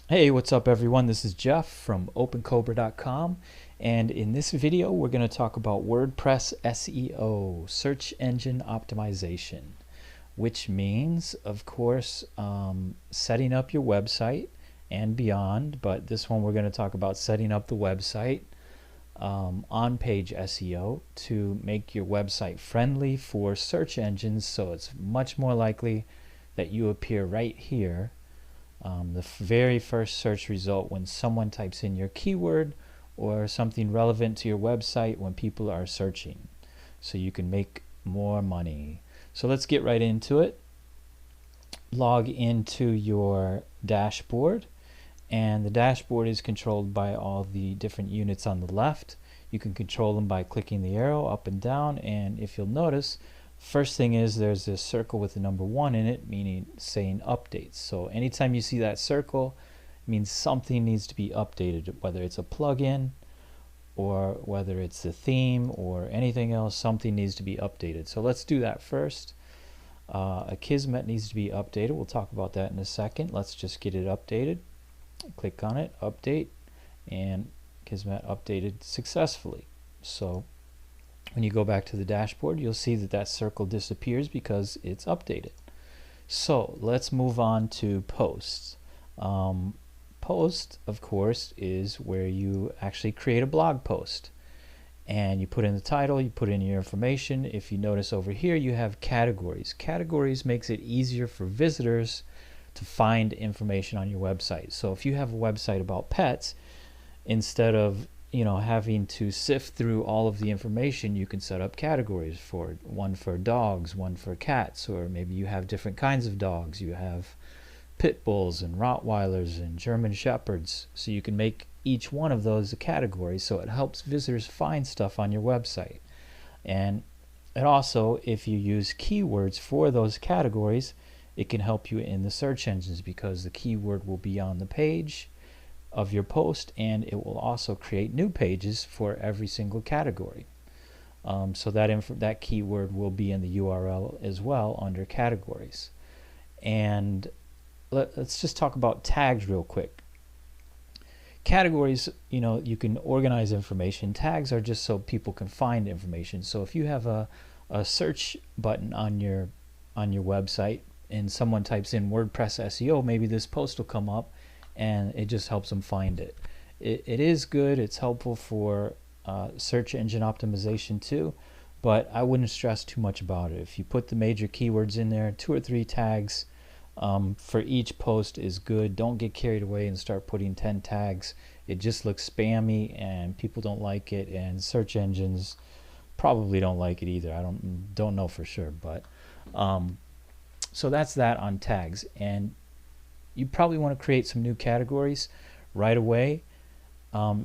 Hey, what's up everyone? This is Jeff from opencobra.com, and in this video we're going to talk about WordPress SEO, search engine optimization, which means, of course, setting up your website and beyond, but this one we're going to talk about setting up the website, on-page SEO to make your website friendly for search engines, so it's much more likely that you appear right here, the very first search result when someone types in your keyword or something relevant to your website when people are searching, so you can make more money. So let's get right into it. Log into your dashboard, and the dashboard is controlled by all the different units on the left. You can control them by clicking the arrow up and down, and if you'll notice, first thing is there's this circle with the number 1 in it, meaning saying updates. So anytime you see that circle, it means something needs to be updated, whether it's a plugin or whether it's a theme or anything else. Something needs to be updated. So let's do that first. Akismet needs to be updated. We'll talk about that in a second. Let's just get it updated. Click on it, update, and Akismet updated successfully. So when you go back to the dashboard, you'll see that that circle disappears because it's updated. So let's move on to posts. Post, of course, is where you actually create a blog post. And you put in the title, you put in your information. If you notice over here, you have categories. Categories makes it easier for visitors to find information on your website. So if you have a website about pets, instead of having to sift through all of the information, you can set up categories for one for dogs, one for cats, or maybe you have different kinds of dogs. You have pit bulls and Rottweilers and German Shepherds, so you can make each one of those a category, so it helps visitors find stuff on your website. And it also, if you use keywords for those categories, it can help you in the search engines because the keyword will be on the page of your post, and it will also create new pages for every single category. So that keyword will be in the URL as well under categories. And let's just talk about tags real quick. Categories, you can organize information. Tags are just so people can find information. So if you have a search button on your website and someone types in WordPress SEO, maybe this post will come up and it just helps them find it. It is good. It's helpful for search engine optimization too, but I wouldn't stress too much about it. If you put the major keywords in there, 2 or 3 tags for each post is good. Don't get carried away and start putting 10 tags. It just looks spammy and people don't like it, and search engines probably don't like it either. I don't know for sure, but so that's that on tags. And you probably want to create some new categories right away.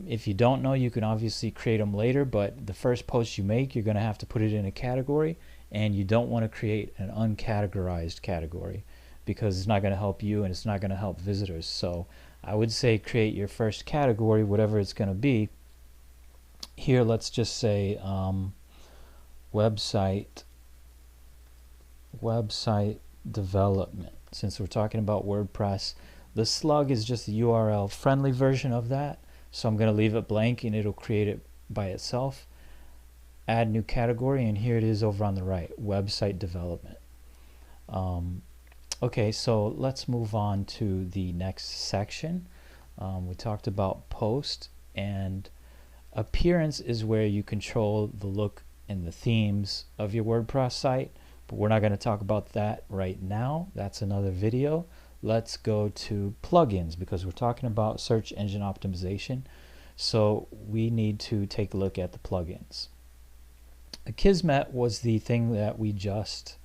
If you don't know, you can obviously create them later, but the first post you make, you're going to have to put it in a category, and you don't want to create an uncategorized category because it's not going to help you and it's not going to help visitors. So I would say create your first category, whatever it's going to be. Here, let's just say website development. Since we're talking about WordPress, the slug is just the URL friendly version of that, so I'm going to leave it blank and it'll create it by itself. Add new category, and here it is over on the right, website development. Okay, so let's move on to the next section. We talked about post, and appearance is where you control the look and the themes of your WordPress site. But we're not going to talk about that right now. That's another video. Let's go to plugins because we're talking about search engine optimization. So we need to take a look at the plugins. Akismet was the thing that we just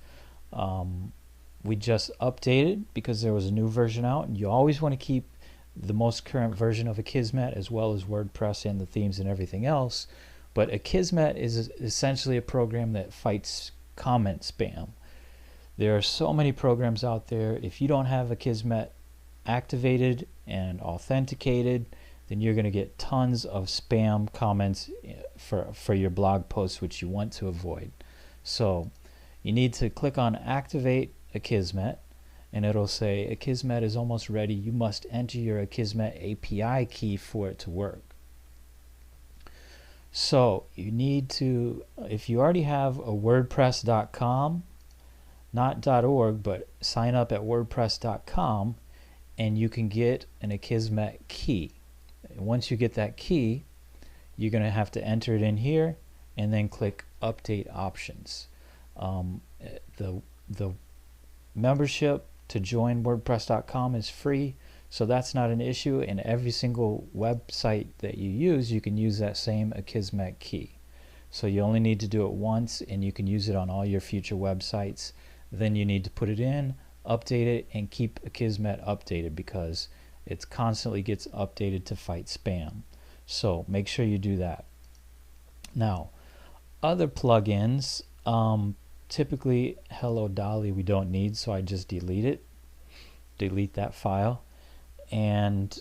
updated because there was a new version out, and you always want to keep the most current version of Akismet as well as WordPress and the themes and everything else. But Akismet is essentially a program that fights comment spam. There are so many programs out there. If you don't have Akismet activated and authenticated, then you're going to get tons of spam comments for your blog posts, which you want to avoid. So you need to click on activate Akismet, and it'll say Akismet is almost ready. You must enter your Akismet API key for it to work. So you need to, if you already have a WordPress.com, not .org, but sign up at WordPress.com, and you can get an Akismet key. Once you get that key, you're going to have to enter it in here and then click Update Options. The membership to join WordPress.com is free, so that's not an issue, and every single website that you use, you can use that same Akismet key. So you only need to do it once, and you can use it on all your future websites. Then you need to put it in, update it, and keep Akismet updated, because it constantly gets updated to fight spam. So make sure you do that. Now, other plugins, typically Hello Dolly we don't need, so I just delete that file. And